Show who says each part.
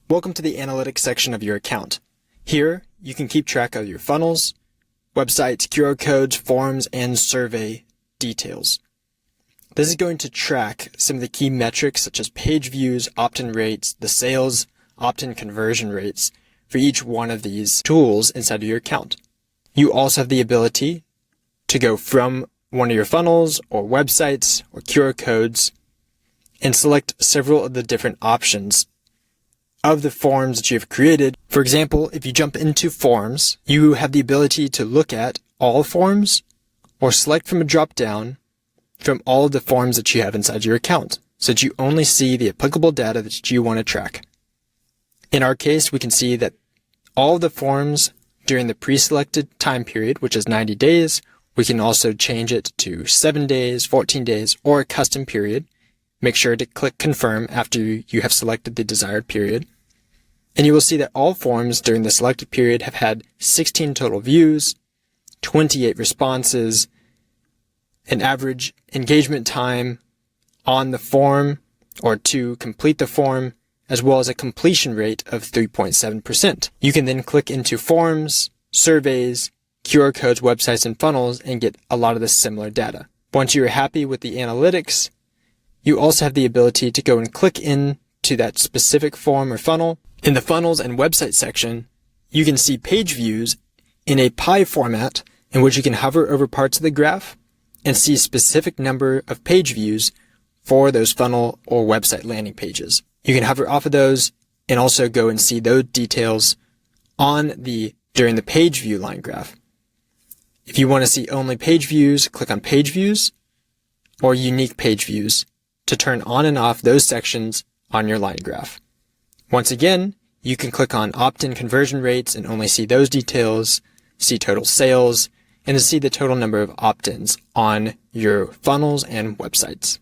Speaker 1: Welcome to the analytics section of your account. Here, you can keep track of your funnels, websites, QR codes, forms, and survey details. This is going to track some of the key metrics such as page views, opt-in rates, the sales, opt-in conversion rates for each one of these tools inside of your account. You also have the ability to go from one of your funnels or websites or QR codes and select several of the different options of the forms that you've created. For example, if you jump into forms, you have the ability to look at all forms or select from a drop-down from all of the forms that you have inside your account so that you only see the applicable data that you want to track. In our case, we can see that all of the forms during the pre-selected time period, which is 90 days, we can also change it to 7 days, 14 days, or a custom period. Make sure to click confirm after you have selected the desired period. And you will see that all forms during the selected period have had 16 total views, 28 responses, an average engagement time on the form or to complete the form, as well as a completion rate of 3.7%. You can then click into forms, surveys, QR codes, websites, and funnels and get a lot of the similar data. Once you're happy with the analytics, you also have the ability to go and click into that specific form or funnel. In the funnels and website section, you can see page views in a pie format in which you can hover over parts of the graph and see a specific number of page views for those funnel or website landing pages. You can hover off of those and also go and see those details during the page view line graph. If you want to see only page views, click on page views or unique page views to turn on and off those sections on your line graph. Once again, you can click on opt-in conversion rates and only see those details, see total sales, and to see the total number of opt-ins on your funnels and websites.